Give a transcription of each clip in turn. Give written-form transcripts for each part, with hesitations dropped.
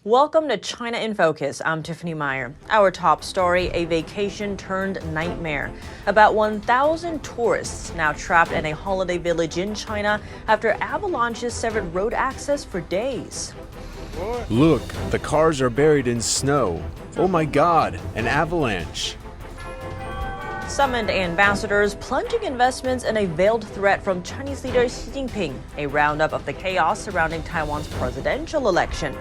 Welcome to China in Focus. I'm Tiffany Meyer. Our top story, a vacation turned nightmare. About 1,000 tourists now trapped in a holiday village in China after avalanches severed road access for days. Look, the cars are buried in snow. Oh my God, an avalanche. Summoned ambassadors plunging investments in a veiled threat from Chinese leader Xi Jinping, a roundup of the chaos surrounding Taiwan's presidential election.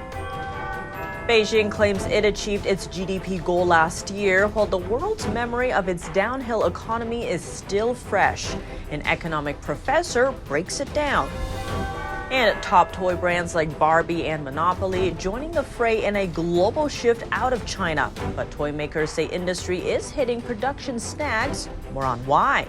Beijing claims it achieved its GDP goal last year, while the world's memory of its downhill economy is still fresh. An economic professor breaks it down. And top toy brands like Barbie and Monopoly joining the fray in a global shift out of China. But toy makers say industry is hitting production snags. More on why.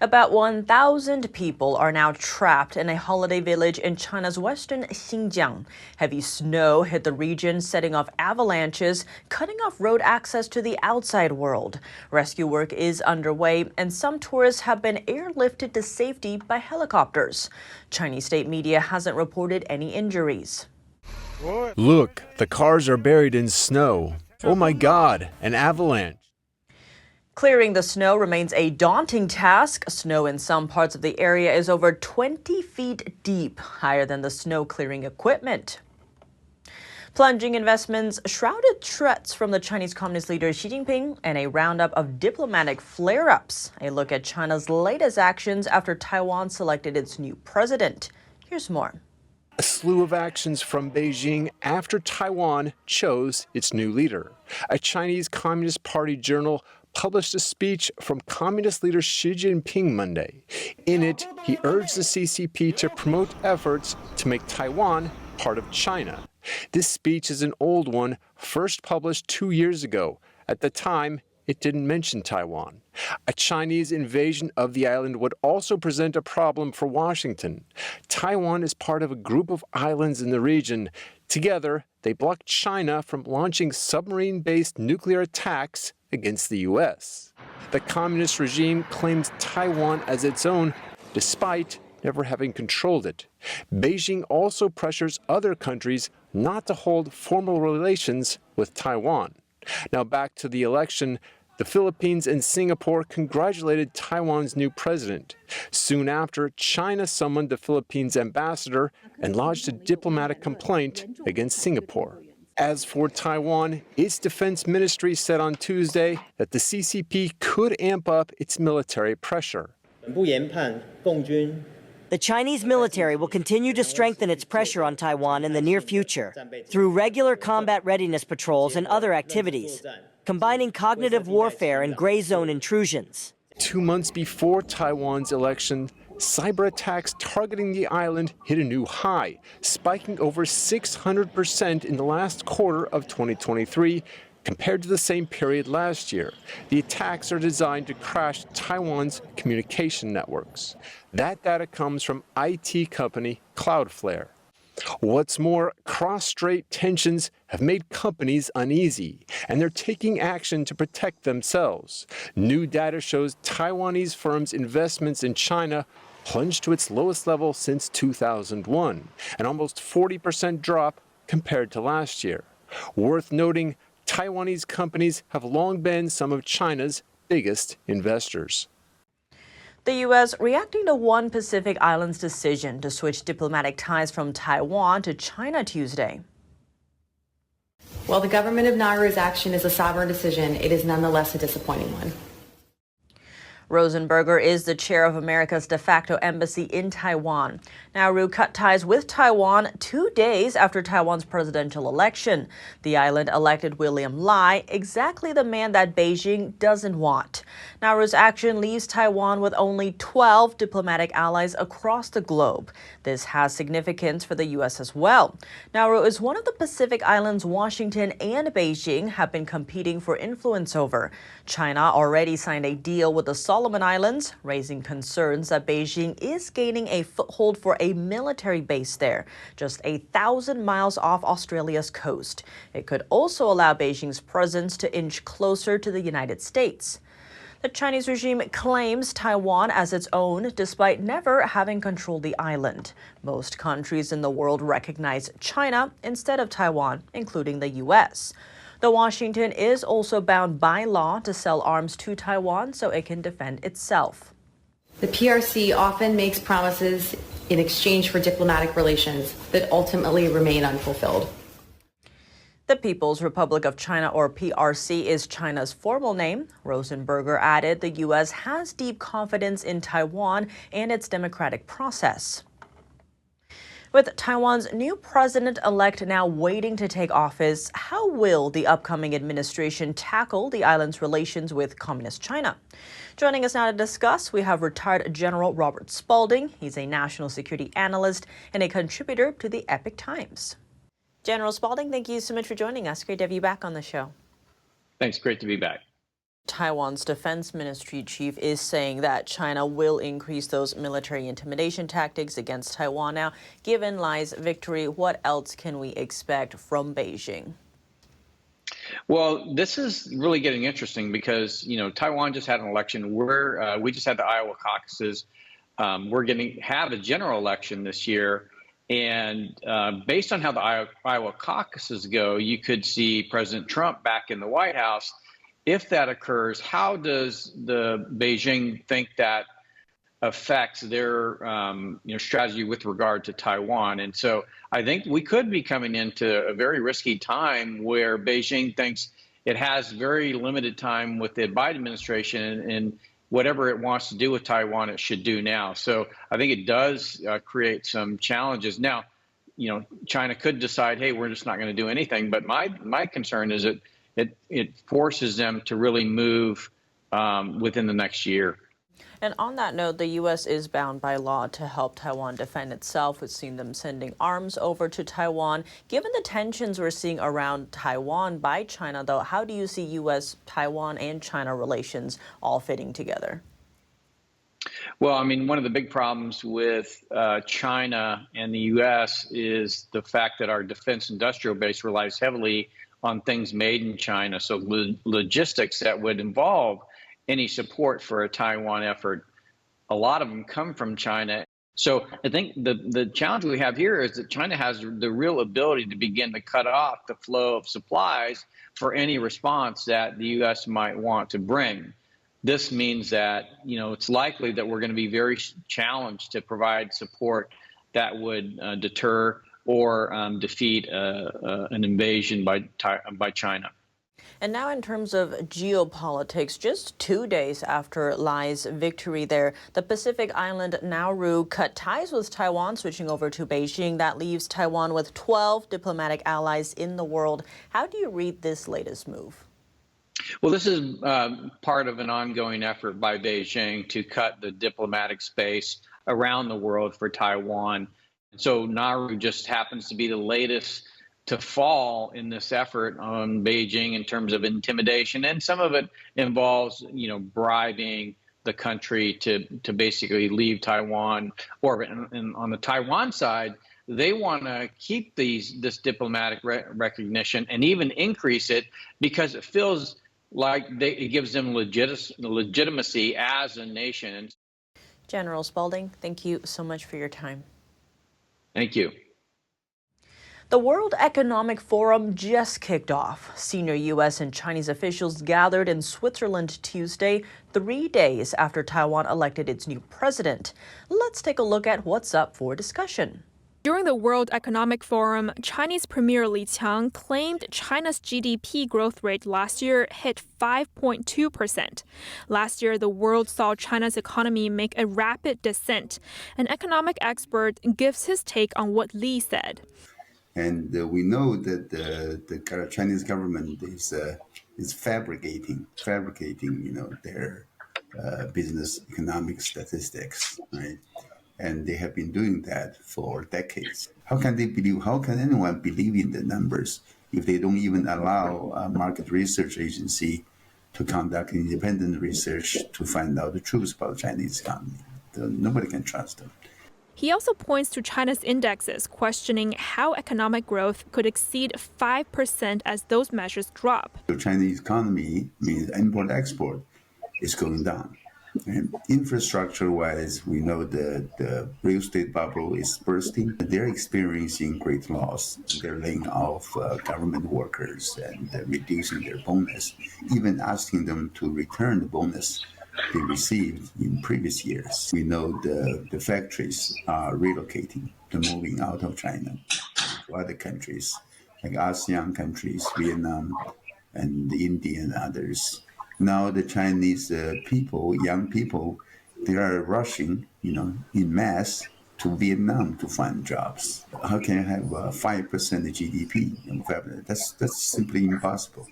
About 1,000 people are now trapped in a holiday village in China's western Xinjiang. Heavy snow hit the region, setting off avalanches, cutting off road access to the outside world. Rescue work is underway, and some tourists have been airlifted to safety by helicopters. Chinese state media hasn't reported any injuries. Look, the cars are buried in snow. Oh my God, an avalanche. Clearing the snow remains a daunting task. Snow in some parts of the area is over 20 feet deep, higher than the snow clearing equipment. Plunging investments, shrouded threats from the Chinese Communist leader Xi Jinping, and a roundup of diplomatic flare-ups. A look at China's latest actions after Taiwan selected its new president. Here's more. A slew of actions from Beijing after Taiwan chose its new leader. A Chinese Communist Party journal published a speech from Communist leader Xi Jinping Monday. In it, he urged the CCP to promote efforts to make Taiwan part of China. This speech is an old one, first published 2 years ago. At the time, it didn't mention Taiwan. A Chinese invasion of the island would also present a problem for Washington. Taiwan is part of a group of islands in the region. Together, they blocked China from launching submarine-based nuclear attacks against the U.S. The communist regime claims Taiwan as its own, despite never having controlled it. Beijing also pressures other countries not to hold formal relations with Taiwan. Now back to the election. The Philippines and Singapore congratulated Taiwan's new president. Soon after, China summoned the Philippines ambassador and lodged a diplomatic complaint against Singapore. As for Taiwan, its defense ministry said on Tuesday that the CCP could amp up its military pressure. The Chinese military will continue to strengthen its pressure on Taiwan in the near future through regular combat readiness patrols and other activities, combining cognitive warfare and gray zone intrusions. 2 months before Taiwan's election, cyber attacks targeting the island hit a new high, spiking over 600% in the last quarter of 2023 compared to the same period last year. The attacks are designed to crash Taiwan's communication networks. That data comes from IT company Cloudflare. What's more, cross-strait tensions have made companies uneasy, and they're taking action to protect themselves. New data shows Taiwanese firms' investments in China plunged to its lowest level since 2001, an almost 40% drop compared to last year. Worth noting, Taiwanese companies have long been some of China's biggest investors. The U.S. reacting to one Pacific Island's decision to switch diplomatic ties from Taiwan to China Tuesday. While the government of Nauru's action is a sovereign decision, it is nonetheless a disappointing one. Rosenberger is the chair of America's de facto embassy in Taiwan. Nauru cut ties with Taiwan 2 days after Taiwan's presidential election. The island elected William Lai, exactly the man that Beijing doesn't want. Nauru's action leaves Taiwan with only 12 diplomatic allies across the globe. This has significance for the U.S. as well. Nauru is one of the Pacific islands Washington and Beijing have been competing for influence over. China already signed a deal with the Salt Solomon Islands, raising concerns that Beijing is gaining a foothold for a military base there, just 1,000 miles off Australia's coast. It could also allow Beijing's presence to inch closer to the United States. The Chinese regime claims Taiwan as its own, despite never having controlled the island. Most countries in the world recognize China instead of Taiwan, including the U.S. Though Washington is also bound by law to sell arms to Taiwan so it can defend itself. The PRC often makes promises in exchange for diplomatic relations that ultimately remain unfulfilled. The People's Republic of China, or PRC, is China's formal name. Rosenberger added the U.S. has deep confidence in Taiwan and its democratic process. With Taiwan's new president-elect now waiting to take office, how will the upcoming administration tackle the island's relations with Communist China? Joining us now to discuss, we have retired General Robert Spalding. He's a national security analyst and a contributor to the Epoch Times. General Spalding, thank you so much for joining us. Great to have you back on the show. Thanks. Great to be back. Taiwan's defense ministry chief is saying that China will increase those military intimidation tactics against Taiwan. Now, given Li's victory, what else can we expect from Beijing? Well, this is really getting interesting because, Taiwan just had an election. We just had the Iowa caucuses. We're going to have a general election this year. And based on how the Iowa caucuses go, you could see President Trump back in the White House. If that occurs, how does the Beijing think that affects their strategy with regard to Taiwan? And so I think we could be coming into a very risky time where Beijing thinks it has very limited time with the Biden administration and whatever it wants to do with Taiwan, it should do now. So I think it does create some challenges. Now, China could decide, hey, we're just not going to do anything. But my concern is that it forces them to really move within the next year. And on that note, the U.S. is bound by law to help Taiwan defend itself. We've seen them sending arms over to Taiwan. Given the tensions we're seeing around Taiwan by China, though, how do you see U.S., Taiwan, and China relations all fitting together? Well, I mean, one of the big problems with China and the U.S. is the fact that our defense industrial base relies heavily on things made in China. So logistics that would involve any support for a Taiwan effort, a lot of them come from China. So I think the challenge we have here is that China has the real ability to begin to cut off the flow of supplies for any response that the U.S. might want to bring. This means that, it's likely that we're going to be very challenged to provide support that would deter or defeat an invasion by China. And now in terms of geopolitics, just 2 days after Li's victory there, the Pacific island Nauru cut ties with Taiwan, switching over to Beijing. That leaves Taiwan with 12 diplomatic allies in the world. How do you read this latest move? Well, this is part of an ongoing effort by Beijing to cut the diplomatic space around the world for Taiwan. So Nauru just happens to be the latest to fall in this effort on Beijing in terms of intimidation. And some of it involves, bribing the country to basically leave Taiwan orbit. And on the Taiwan side, they want to keep this diplomatic recognition and even increase it because it feels like it gives them legitimacy as a nation. General Spalding, thank you so much for your time. Thank you. The World Economic Forum just kicked off. Senior U.S. and Chinese officials gathered in Switzerland Tuesday, 3 days after Taiwan elected its new president. Let's take a look at what's up for discussion. During the World Economic Forum, Chinese Premier Li Qiang claimed China's GDP growth rate last year hit 5.2%. Last year, the world saw China's economy make a rapid descent. An economic expert gives his take on what Li said. And we know that the Chinese government is fabricating, their business economic statistics, right? And they have been doing that for decades. How can anyone believe in the numbers if they don't even allow a market research agency to conduct independent research to find out the truth about the Chinese economy. Nobody can trust them. He also points to China's indexes, questioning how economic growth could exceed 5% as those measures drop. The Chinese economy means import-export is going down. And infrastructure-wise, we know the real estate bubble is bursting. They're experiencing great loss. They're laying off government workers and reducing their bonus, even asking them to return the bonus they received in previous years. We know the factories are relocating, they're moving out of China to other countries, like ASEAN countries, Vietnam, and India and others. Now the Chinese people, young people, they are rushing, in mass to Vietnam to find jobs. How can you have 5% GDP? That's simply impossible.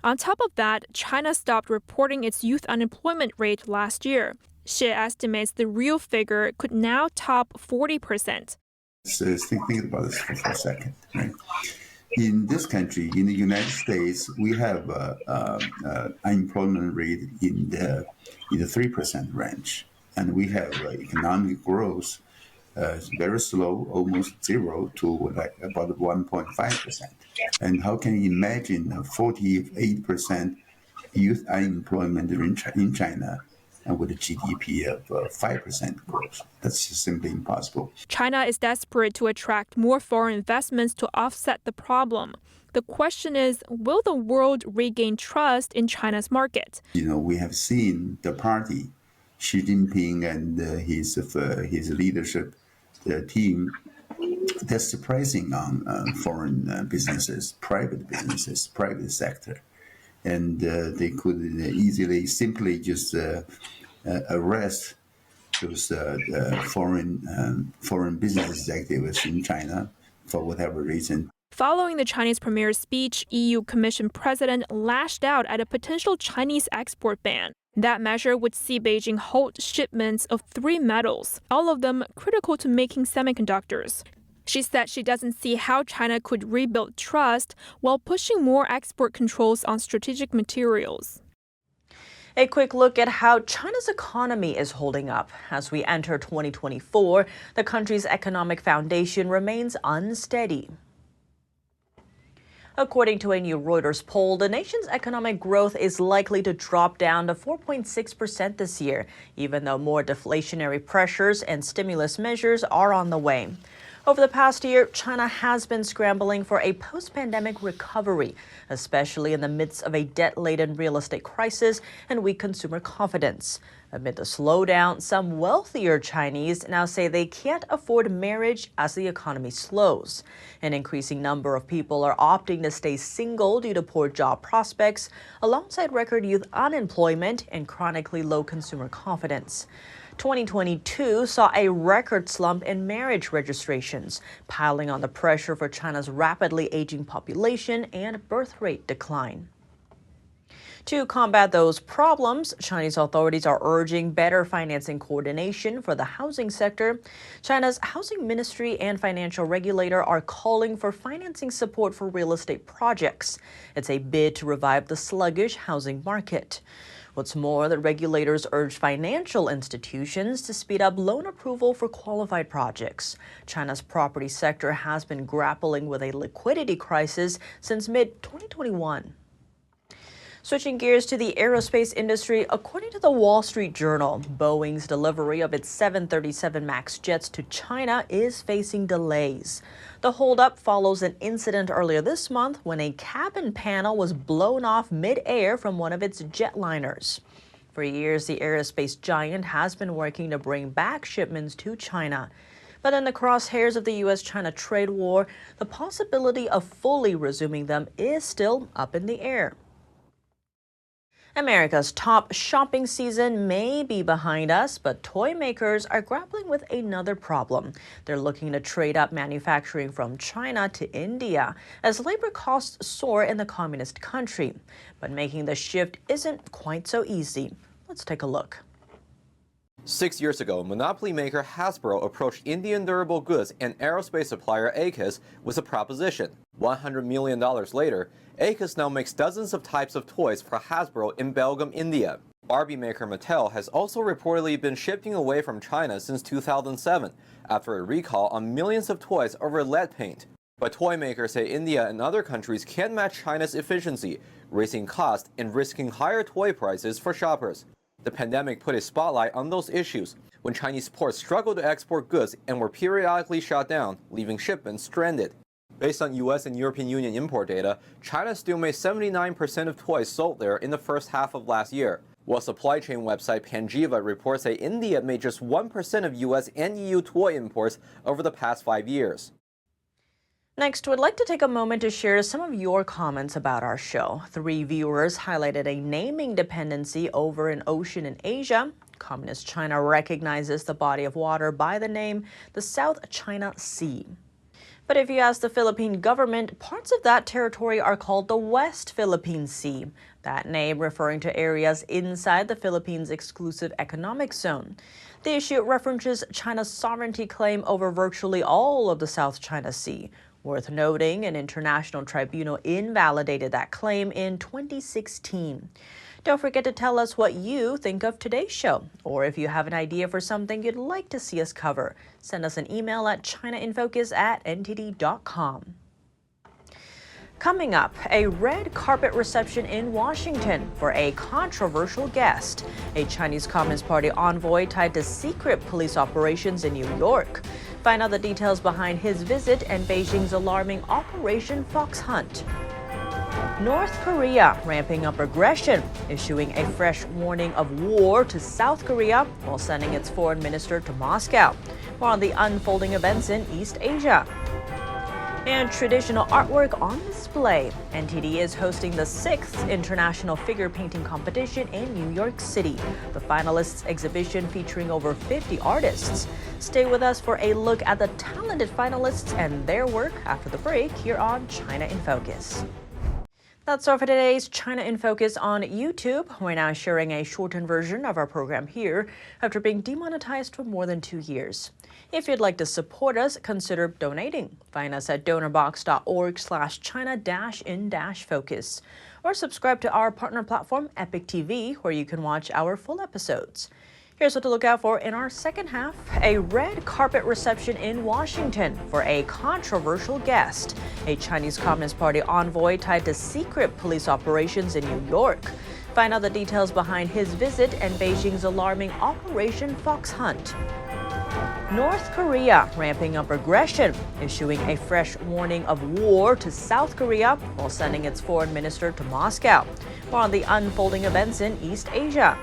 On top of that, China stopped reporting its youth unemployment rate last year. Xi estimates the real figure could now top 40%. So think about this for a second, right? In this country, in the United States, we have unemployment rate in the 3% range, and we have economic growth very slow, almost zero, to about 1.5%. And how can you imagine a 48% youth unemployment in China and with a GDP of 5% growth? That's just simply impossible. China is desperate to attract more foreign investments to offset the problem. The question is, will the world regain trust in China's market? We have seen the party, Xi Jinping and his leadership, the team, they're surprising on foreign businesses, private sector. And they could easily, simply just arrest those foreign business executives in China for whatever reason. Following the Chinese premier's speech, EU Commission President lashed out at a potential Chinese export ban. That measure would see Beijing halt shipments of 3 metals, all of them critical to making semiconductors. She said she doesn't see how China could rebuild trust while pushing more export controls on strategic materials. A quick look at how China's economy is holding up. As we enter 2024, the country's economic foundation remains unsteady. According to a new Reuters poll, the nation's economic growth is likely to drop down to 4.6% this year, even though more deflationary pressures and stimulus measures are on the way. Over the past year, China has been scrambling for a post-pandemic recovery, especially in the midst of a debt-laden real estate crisis and weak consumer confidence. Amid the slowdown, some wealthier Chinese now say they can't afford marriage as the economy slows. An increasing number of people are opting to stay single due to poor job prospects, alongside record youth unemployment and chronically low consumer confidence. 2022 saw a record slump in marriage registrations, piling on the pressure for China's rapidly aging population and birth rate decline. To combat those problems, Chinese authorities are urging better financing coordination for the housing sector. China's housing ministry and financial regulator are calling for financing support for real estate projects. It's a bid to revive the sluggish housing market. What's more, the regulators urge financial institutions to speed up loan approval for qualified projects. China's property sector has been grappling with a liquidity crisis since mid-2021. Switching gears to the aerospace industry, according to the Wall Street Journal, Boeing's delivery of its 737 MAX jets to China is facing delays. The holdup follows an incident earlier this month when a cabin panel was blown off mid-air from one of its jetliners. For years, the aerospace giant has been working to bring back shipments to China. But in the crosshairs of the U.S.-China trade war, the possibility of fully resuming them is still up in the air. America's top shopping season may be behind us, but toy makers are grappling with another problem. They're looking to trade up manufacturing from China to India as labor costs soar in the communist country. But making the shift isn't quite so easy. Let's take a look. 6 years ago, Monopoly maker Hasbro approached Indian durable goods and aerospace supplier Aegis with a proposition. $100 million later, Acus now makes dozens of types of toys for Hasbro in Belgium, India. Barbie maker Mattel has also reportedly been shipping away from China since 2007 after a recall on millions of toys over lead paint. But toy makers say India and other countries can't match China's efficiency, raising costs and risking higher toy prices for shoppers. The pandemic put a spotlight on those issues when Chinese ports struggled to export goods and were periodically shut down, leaving shipments stranded. Based on US and European Union import data, China still made 79% of toys sold there in the first half of last year, while supply chain website Panjiva reports that India made just 1% of US and EU toy imports over the past 5 years. Next, we'd like to take a moment to share some of your comments about our show. 3 viewers highlighted a naming dependency over an ocean in Asia. Communist China recognizes the body of water by the name the South China Sea. But if you ask the Philippine government, parts of that territory are called the West Philippine Sea, that name referring to areas inside the Philippines' exclusive economic zone. The issue references China's sovereignty claim over virtually all of the South China Sea. Worth noting, an international tribunal invalidated that claim in 2016. Don't forget to tell us what you think of today's show, or if you have an idea for something you'd like to see us cover, send us an email at chinainfocus@ntd.com. Coming up, a red carpet reception in Washington for a controversial guest, a Chinese Communist Party envoy tied to secret police operations in New York. Find out the details behind his visit and Beijing's alarming Operation Fox Hunt. North Korea ramping up aggression, issuing a fresh warning of war to South Korea while sending its foreign minister to Moscow. More on the unfolding events in East Asia. And traditional artwork on display. NTD is hosting the 6th International Figure Painting Competition in New York City. The finalists exhibition featuring over 50 artists. Stay with us for a look at the talented finalists and their work after the break here on China in Focus. That's all for today's China in Focus on YouTube. We're now sharing a shortened version of our program here after being demonetized for more than 2 years. If you'd like to support us, consider donating. Find us at donorbox.org/China-in-focus. Or subscribe to our partner platform, Epic TV, where you can watch our full episodes. Here's what to look out for in our second half. A red carpet reception in Washington for a controversial guest, a Chinese Communist Party envoy tied to secret police operations in New York. Find out the details behind his visit and Beijing's alarming Operation Fox Hunt. North Korea ramping up aggression, issuing a fresh warning of war to South Korea while sending its foreign minister to Moscow. More on the unfolding events in East Asia.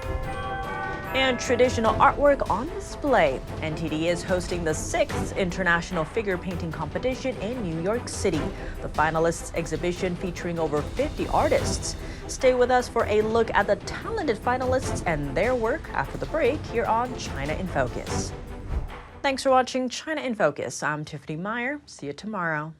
And traditional artwork on display. NTD is hosting the 6th International Figure Painting Competition in New York City. The finalists exhibition featuring over 50 artists. Stay with us for a look at the talented finalists and their work after the break here on China in Focus. Thanks for watching China in Focus. I'm Tiffany Meyer. See you tomorrow.